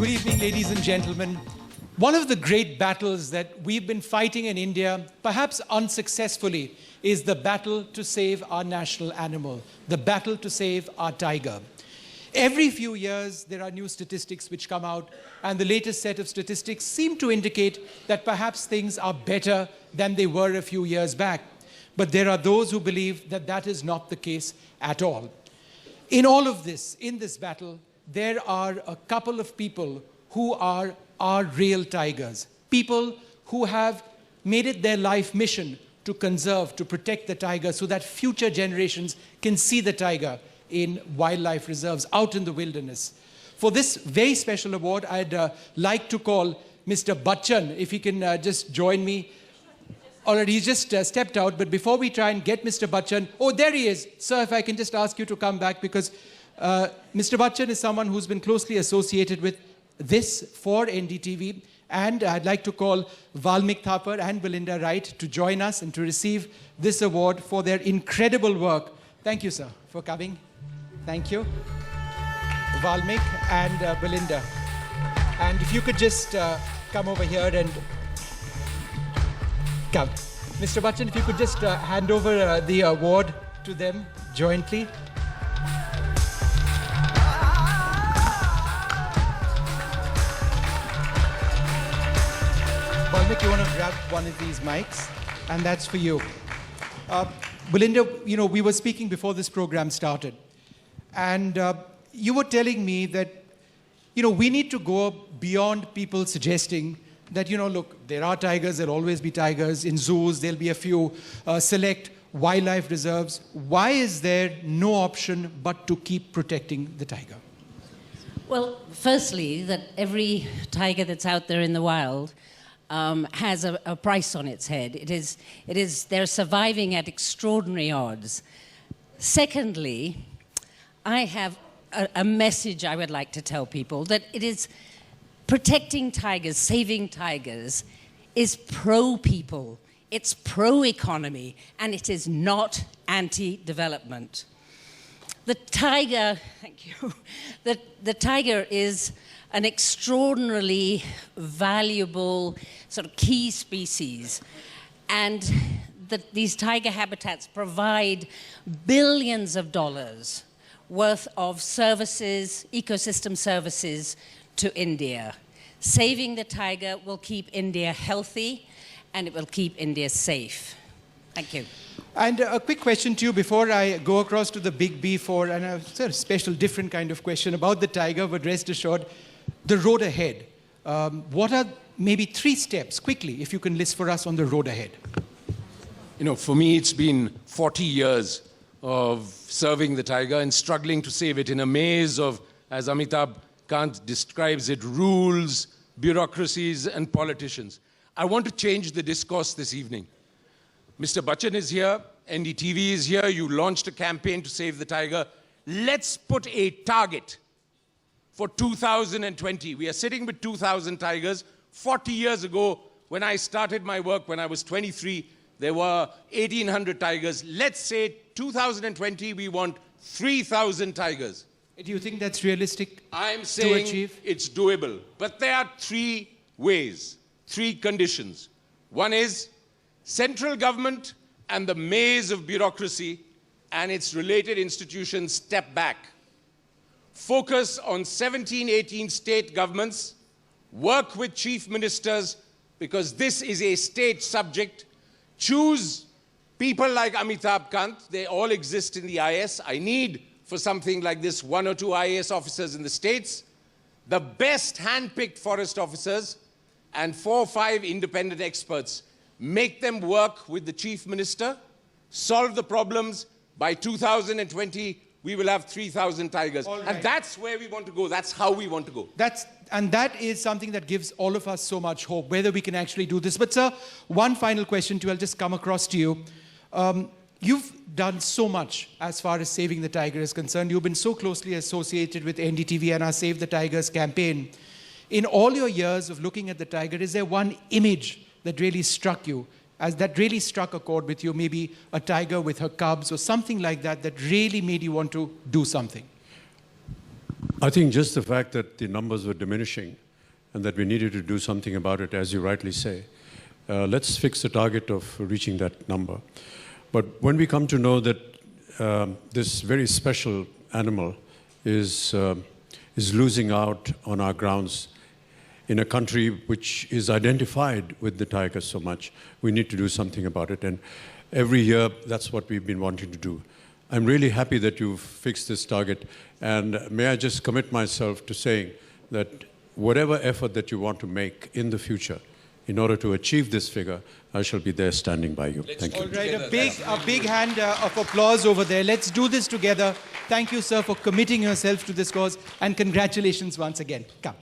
Good evening, ladies and gentlemen. One of the great battles that we've been fighting in India, perhaps unsuccessfully, is the battle to save our national animal, the battle to save our tiger. Every few years, there are new statistics which come out, and the latest set of statistics seem to indicate that perhaps things are better than they were a few years back. But there are those who believe that that is not the case at all. In all of this, in this battle, there are a couple of people who are our real tigers. People who have made it their life mission to conserve, to protect the tiger so that future generations can see the tiger in wildlife reserves, out in the wilderness. For this very special award, I'd like to call Mr. Bachchan, if he can just join me. All right, he's just stepped out, but before we try and get Mr. Bachchan, oh, there he is. Sir, if I can just ask you to come back, because Mr. Bachchan is someone who's been closely associated with this for NDTV, and I'd like to call Valmik Thapar and Belinda Wright to join us and to receive this award for their incredible work. Thank you, sir, for coming. Thank you. Valmik and Belinda. And if you could just come over here and come. Mr. Bachchan, if you could just hand over the award to them jointly. Valmik, you want to grab one of these mics? And that's for you. Belinda, you know, we were speaking before this program started. And you were telling me that, you know, we need to go beyond people suggesting that, you know, look, there are tigers, there'll always be tigers. In zoos, there'll be a few select wildlife reserves. Why is there no option but to keep protecting the tiger? Well, firstly, that every tiger that's out there in the wild has a price on its head. They're surviving at extraordinary odds. Secondly, I have a message I would like to tell people, that it is protecting tigers, saving tigers, is pro-people, it's pro-economy, and it is not anti-development. The tiger, thank you, the tiger is an extraordinarily valuable sort of key species, and these tiger habitats provide billions of dollars worth of services, ecosystem services to India. Saving the tiger will keep India healthy, and it will keep India safe. Thank you. And a quick question to you before I go across to the big B for and a sort of special, different kind of question about the tiger, but rest assured, the road ahead. What are maybe 3 steps, quickly, if you can list for us on the road ahead? You know, for me, it's been 40 years of serving the tiger and struggling to save it in a maze of, as Amitabh Kant describes it, rules, bureaucracies, and politicians. I want to change the discourse this evening. Mr. Bachchan is here, NDTV is here, you launched a campaign to save the tiger. Let's put a target for 2020. We are sitting with 2,000 tigers. 40 years ago, when I started my work, when I was 23, there were 1,800 tigers. Let's say 2020, we want 3,000 tigers. Do you think that's realistic I'm saying to achieve? It's doable. But there are 3 ways, 3 conditions. One is central government and the maze of bureaucracy and its related institutions step back. Focus on 17, 18 state governments. Work with chief ministers, because this is a state subject. Choose people like Amitabh Kant. They all exist in the IS. I need, for something like this, 1 or 2 IAS officers in the states, the best hand-picked forest officers, and 4 or 5 independent experts. Make them work with the chief minister, solve the problems. By 2020, we will have 3,000 tigers. Right. And that's where we want to go. That's how we want to go. And that is something that gives all of us so much hope, whether we can actually do this. But sir, one final question to you. I'll just come across to you. You've done so much as far as saving the tiger is concerned. You've been so closely associated with NDTV and our Save the Tigers campaign. In all your years of looking at the tiger, is there one image that really struck you, as that really struck a chord with you, maybe a tiger with her cubs or something like that, that really made you want to do something? I think just the fact that the numbers were diminishing and that we needed to do something about it, as you rightly say, let's fix the target of reaching that number. But when we come to know that this very special animal is losing out on our grounds in a country which is identified with the tiger so much, we need to do something about it. And every year, that's what we've been wanting to do. I'm really happy that you've fixed this target. And may I just commit myself to saying that whatever effort that you want to make in the future, in order to achieve this figure, I shall be there standing by you. Thank you. All right, a big hand of applause over there. Let's do this together. Thank you, sir, for committing yourself to this cause, and congratulations once again. Come.